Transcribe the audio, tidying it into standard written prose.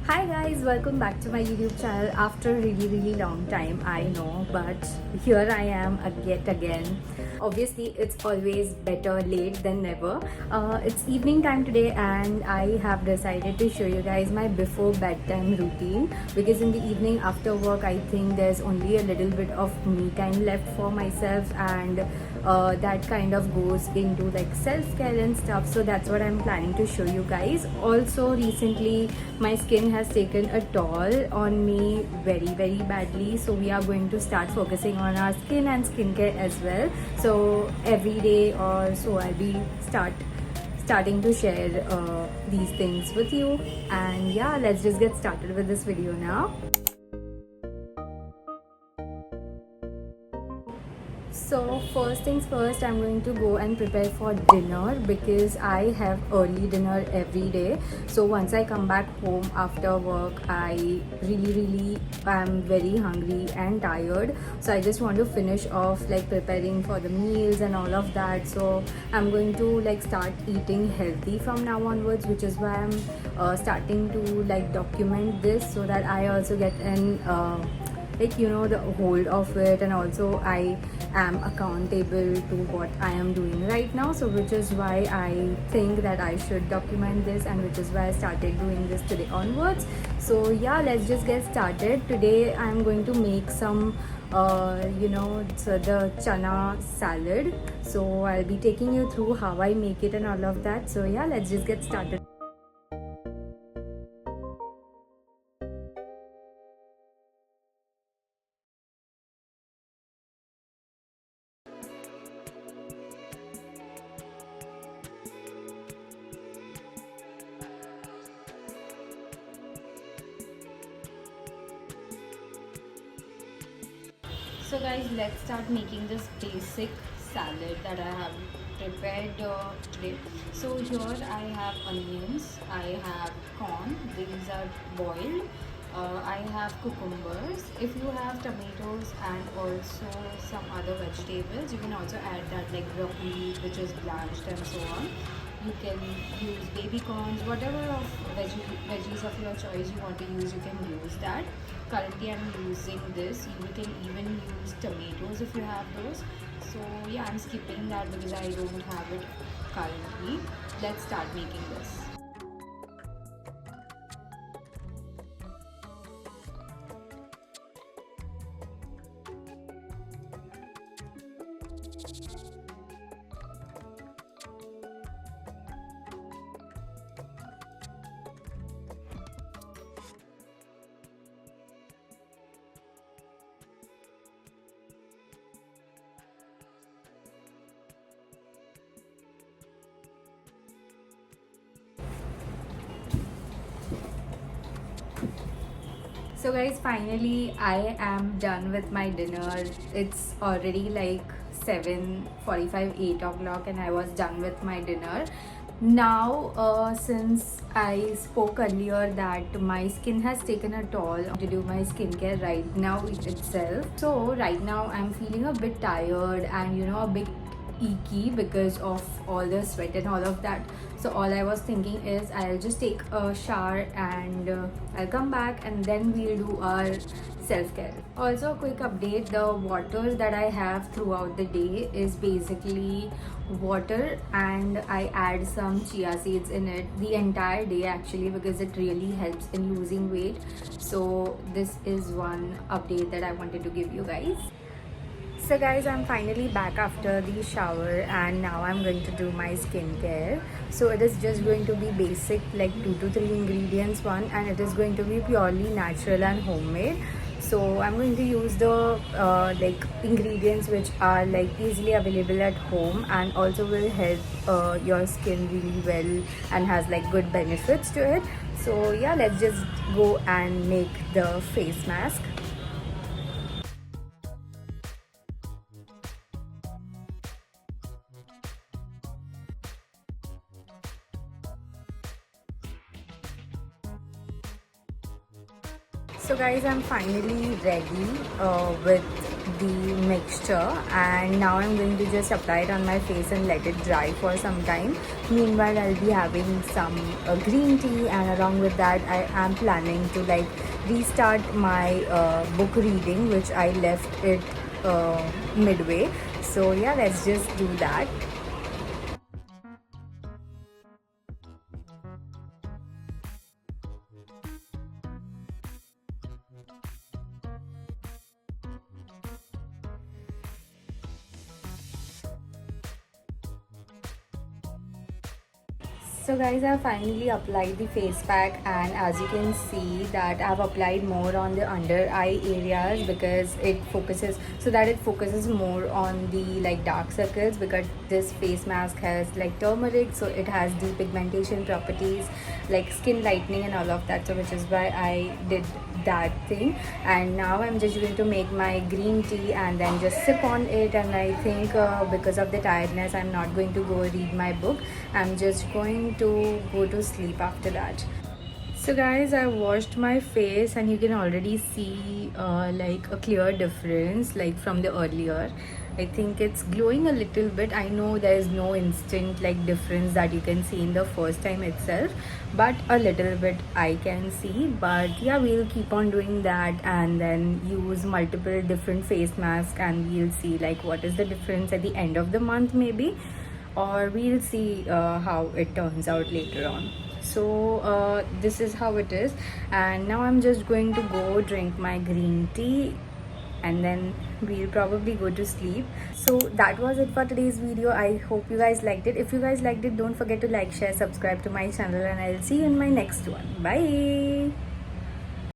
Hi guys, welcome back to my YouTube channel after a really long time, I know, but here I am yet again. Obviously, it's always better late than never. It's evening time today and I have decided to show you guys my before bedtime routine because in the evening after work, I think there's only a little bit of me time left for myself and that kind of goes into like self-care and stuff, so that's what I'm planning to show you guys. Also recently my skin has taken a toll on me very badly, so we are going to start focusing on our skin and skincare as well. So every day or so I'll be starting to share these things with you, and yeah, let's just get started with this video now. So first things first, I'm going to go and prepare for dinner because I have early dinner every day. So once I come back home after work, I really am very hungry and tired. So I just want to finish off like preparing for the meals and all of that. So I'm going to like start eating healthy from now onwards, which is why I'm starting to like document this so that I also get an like the hold of it, and also I am accountable to what I am doing right now. So which is why I think that I should document this, and which is why I started doing this today onwards. So yeah, let's just get started. Today I'm going to make some the chana salad. So I'll be taking you through how I make it and all of that. So yeah, let's just get started. So guys, let's start making this basic salad that I have prepared today. So here I have onions, I have corn, these are boiled, I have cucumbers. If you have tomatoes and also some other vegetables, you can also add that, like broccoli which is blanched and so on. You can use baby corns, whatever of veggies of your choice you want to use, you can use that. Currently I'm using this. You can even use tomatoes if you have those. So yeah, I'm skipping that because I don't have it currently. Let's start making this. So guys, finally I am done with my dinner. It's already like 7:45, 8 o'clock, and I was done with my dinner. Now since I spoke earlier that my skin has taken a toll to do my skincare right now itself. So right now I'm feeling a bit tired and a bit icky because of all the sweat and all of that. So all I was thinking is I'll just take a shower and I'll come back and then we'll do our self-care. Also a quick update, the water that I have throughout the day is basically water, and I add some chia seeds in it the entire day actually because it really helps in losing weight. So this is one update that I wanted to give you guys. So guys, I'm finally back after the shower and now I'm going to do my skincare. So it is just going to be basic, like 2 to 3 ingredients one, and it is going to be purely natural and homemade. So I'm going to use the like ingredients which are like easily available at home and also will help your skin really well and has like good benefits to it. So yeah, let's just go and make the face mask. So guys, I'm finally ready with the mixture, and now I'm going to just apply it on my face and let it dry for some time. Meanwhile, I'll be having some green tea, and along with that I am planning to like restart my book reading, which I left it midway. So yeah, let's just do that. So guys, I finally applied the face pack, and as you can see that I've applied more on the under eye areas because it focuses more on the like dark circles, because this face mask has like turmeric, so it has depigmentation properties like skin lightening and all of that, so which is why I did that thing. And now I'm just going to make my green tea and then just sip on it, and I think because of the tiredness I'm not going to go read my book. I'm just going to go to sleep after that. So guys, I washed my face and you can already see like a clear difference like from the earlier. I think it's glowing a little bit. I know there is no instant like difference that you can see in the first time itself, but a little bit I can see. But yeah, we'll keep on doing that and then use multiple different face masks, and we'll see like what is the difference at the end of the month maybe, or we'll see how it turns out later on. So this is how it is, and now I'm just going to go drink my green tea and then we'll probably go to sleep. So that was it for today's video. I hope you guys liked it. If you guys liked it, don't forget to like, share, subscribe to my channel, and I'll see you in my next one. Bye.